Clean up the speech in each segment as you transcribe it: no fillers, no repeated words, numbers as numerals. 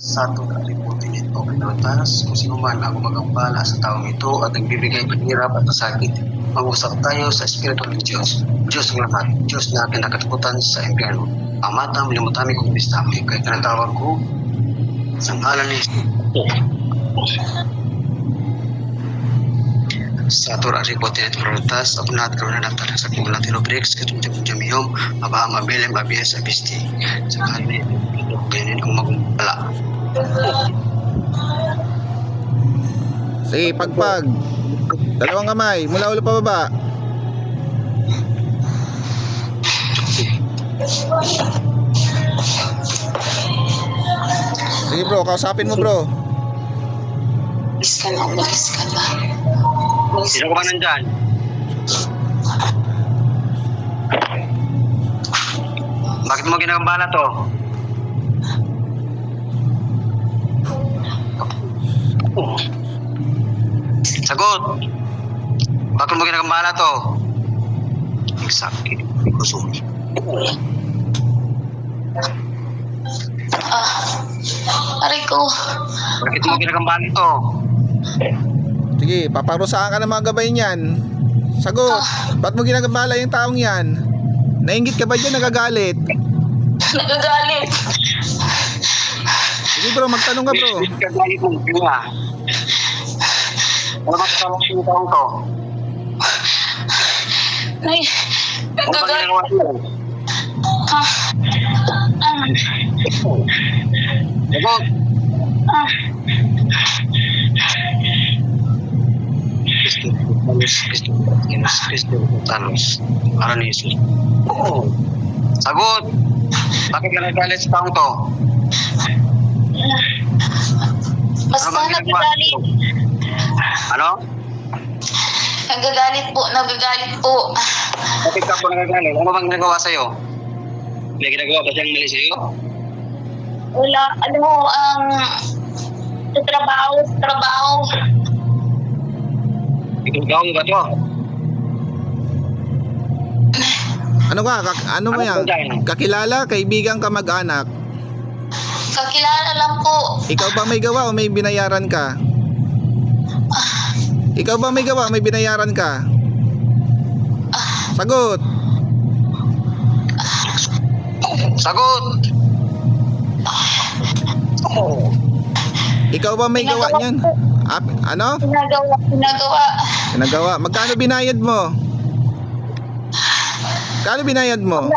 Sa tunang liputin ito ay natas kung sino man ang gumagambala sa taong ito at nagbibigay ng hirap at sakit. Mag-usap tayo sa Espiritu ng Diyos. Diyos ng lahat, Diyos na kinakatakutan sa impyerno. Amatam, limutami kong bistami, kaya tinatawag ko sa ngalan ni sa Torah liputin ito natas sa punat karoon na natas sa kumulat Hirobrix, katulad ng Jamiyom, Abaham, Abilem, Abiyas, Abisti. Sa ngalan ni ganyan kung magumpala. Sige, pagpag. Dalawang kamay, mula ulo pa baba. Sige bro, kausapin mo bro. Umalis ka na, umalis ka na. Sino ka ba nandyan? Bakit mo ginagambala to? Sagot! Bakit mo ginagambala to? Exactly. Kusumi. Aray ko. Bakit mo ginagambala to? Sige, paparusahan ka ng mga gabay niyan. Sagot. Ba't mo ginagambala yung taong yan? Nainggit ka ba dyan? Nagagalit? Nagagalit. Sige bro, magtanong ka bro. Kagalit mong pinga. Ano ba kasama yung taong to? Nay, Ano ba nagagalit. ginagawa mo? Sagot! Cristo Talos. Para ni Jesus. Oo. Sagot! Bakit ka nagagalit sa taong to? Basta Ano ba ginagawa nagagalit. mo? Ano? Nagagalit po, nagagalit po. Bakit ka po nagagalit? Ano bang ginagawa sa'yo? May ginagawa ba siyang mali sa'yo? Wala, sa trabaho. Ikaw ba to? Ano ka? Ano mo yan? Kakilala, kaibigan, kamag-anak? Kakilala lang po. Ikaw ba may gawa o may binayaran ka? Ikaw ba may gawa o may binayaran ka? Sagot. Sagot! Ikaw ba may gawa niyan? Ano? Ginagawa. Nagawa. Magkano binayad mo? Kano binayad mo?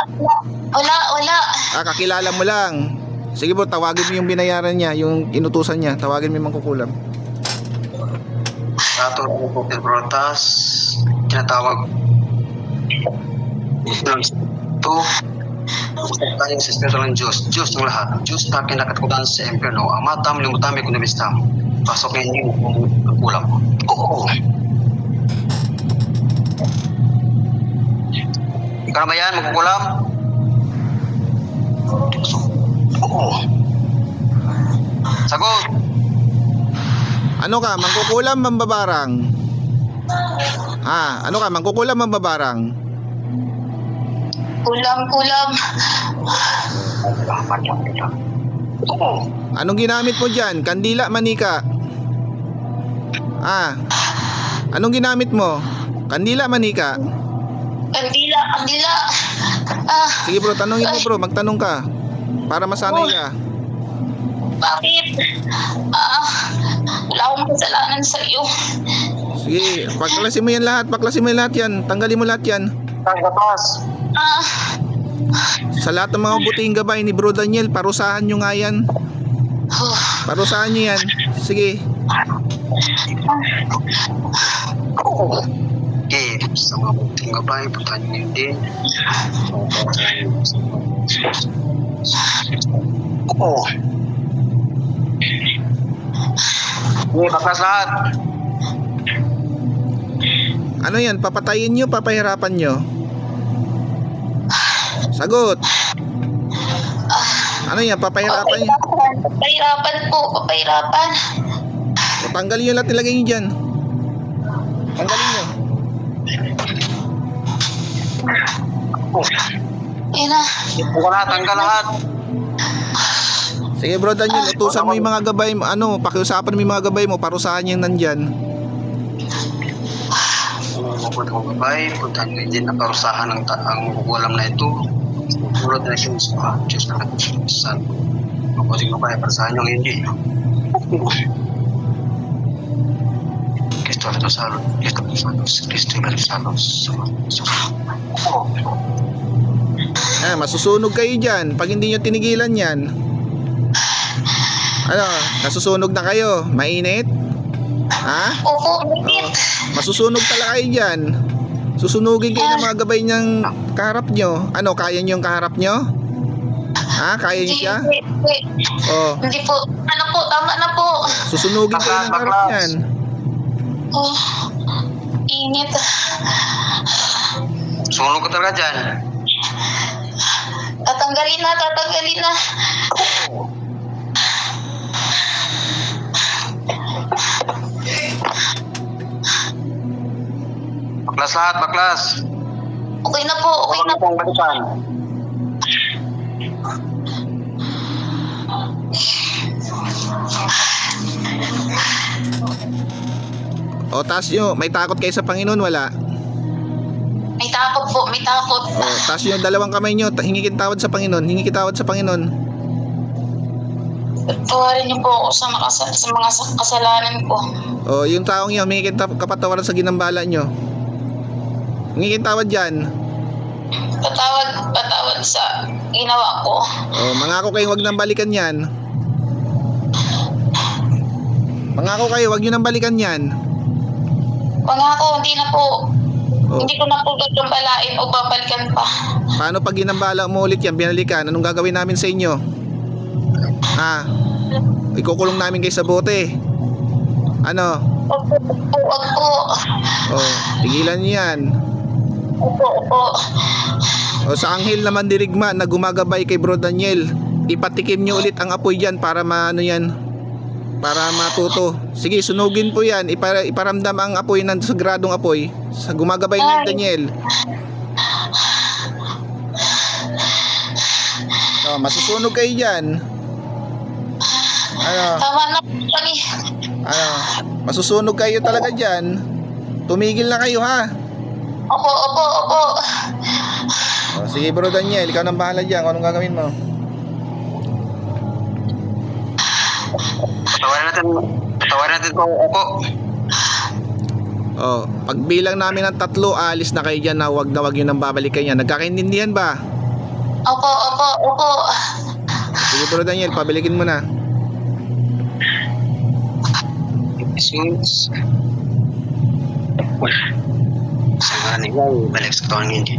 Wala. Kakilala mo lang. Sige bro, tawagin mo yung binayaran niya, yung inutusan niya. Tawagin mo yung mangkukulam. Sa Torah po Brotas, tinatawag ito. Usap tayo sa Espiritu ng Diyos. Diyos ng lahat. Diyos na kinakatakutan sa impyerno. Amatam, limutami, kunabistam. Pasok ngayon yung kulang. Oo. Ikaw na ba yan? Magkukulam? Oo. Sagot! Ano ka, mangkukulam, mambabarang? Ano ka, mangkukulam, mambabarang? Kulam. Oo. Anong ginamit mo dyan? Kandila, manika? Anong ginamit mo? Kandila, manika? Kandila. Sige bro, tanongin mo bro, magtanong ka. Para masanay ka. Bakit? Wala akong kasalanan sa iyo. Sige, paklasin mo yan lahat, yan. Tanggalin mo lahat yan. Batas. Sa lahat ng mga buting gabay ni Bro Daniel, parusahan nyo nga yan. Parusahan nyo yan. Sige. Okay, sa mga buting gabay, puntahan nyo din. Oo. Okay, batas lahat. Ano yan, papatayin nyo, papahirapan nyo? Sagot. Ano yan, papahirapan nyo? Papahirapan po. O, tanggalin nyo lahat, ilagay nyo dyan. Tanggalin nyo. Oh. Ayun na. Ito ko na, tanggal lahat. Sige bro Daniel, utusan mo yung mga gabay mo, pakiusapan mo yung mga gabay mo, parusahan yung nandyan. Mabukod ko gabay, puntahan nyo din na parusahan ang walam na ito. Tulad na siya sa Diyos na nagsusan. Mabukod ko gabay, parusahan nyo hindi. Cristo ito sa Cristo ito sa Masusunog kayo dyan pag hindi nyo tinigilan yan. Nasusunog na kayo? Mainit? Ha? Opo, mainit. Masusunog talaga kayo dyan. Susunugin kayo ng mga gabay niyang kaharap nyo. Kaya nyo yung kaharap nyo? Kaya nyo siya? Hindi po. Tama na po. Susunugin kayo ng kaharap niyan. Init. Sunog ka talaga dyan. Tatanggalin na. Baklas lahat, baklas. Okay na po. Pong balikan. Taas nyo, may takot kayo sa Panginoon, wala? May takot po, may takot. Taas nyo, dalawang kamay nyo, hingi kitawad sa Panginoon. Tawarin niyo po ako sa mga kasalanan ko. Yung taong yun, humingi kapatawaran sa ginambala nyo. Hingi kitawad dyan. Patawad sa ginawa ko. Mangako kayo, wag nang balikan yan. Wag nyo nang balikan yan. Pangako, hindi na po. Hindi ko na po gagambalain o babalikan pa. Paano pag ginambala mo ulit yan, binalikan, anong gagawin namin sa inyo? Ikukulong namin kayo sa bote. Opo. Tigilan nyo yan. Opo. Sa anghel na mandirigma na gumagabay kay Bro Daniel, ipatikim nyo ulit ang apoy dyan para para matuto. Sige, sunugin po yan. Iparamdam ang apoy ng sagradong apoy sa gumagabay ni Daniel. Masusunog kayo dyan. Tama na po kami. Masusunog kayo talaga dyan. Tumigil na kayo, ha? Opo. Sige Bro Daniel, ikaw nang bahala dyan kung anong gagawin mo. Patawarin natin po uko. Pagbilang namin ng 3, alis na kayo dyan na wag yun nang babalikan yan. Nagkakaintindihan ba? Opo. Sige Bro Daniel, pabilikin mo na. Jesus. Sa ngayon, balik sa katawan hindi.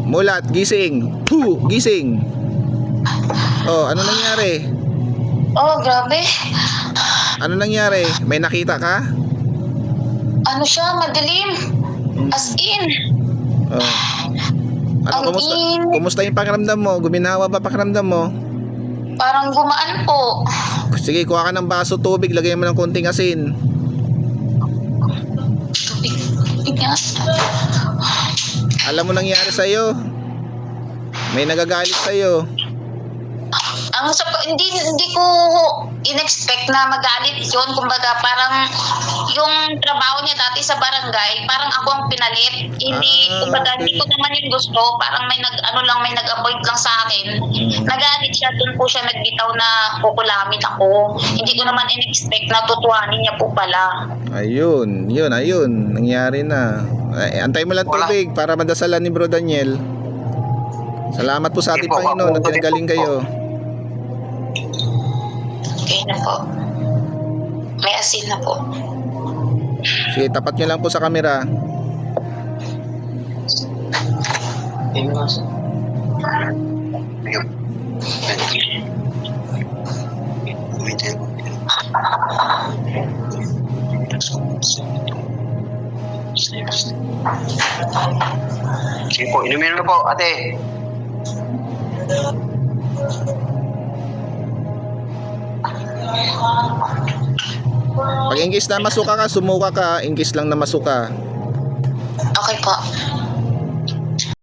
Mulat, gising. Gising. Ano nangyari? Grabe. Ano nangyari? May nakita ka? Ano siya, madilim. As in. Kumusta yung pakiramdam mo? Guminawa ba pakiramdam mo? Parang gumaan po. Sige, kuha ka ng baso tubig, lagay mo ng konting asin. Tubig nga. Alam mo nangyari sa'yo? May nagagalit sa'yo. Hindi ko in-expect na magalit yun. Kumbaga, parang yung trabaho niya dati sa barangay, parang ako ang pinalit. Hindi ko naman yung gusto. Parang may nag-appoint lang sa akin. Nagalit siya, dun po siya nagbitaw na kukulamin ako. Hindi ko naman in-expect na tutuhanin niya po pala. Ayun. Nangyari na. Antay mo lang tubig para madasalan ni Bro Daniel. Salamat po sa ating Panginoon at pinagaling kayo. Okay na po. May asin na po. Sige, tapat nyo lang po sa camera. Sige po, inumin na po, ate. Pag ingkis na masuka ka, sumuka ka. Ingkis lang na masuka. Okay po.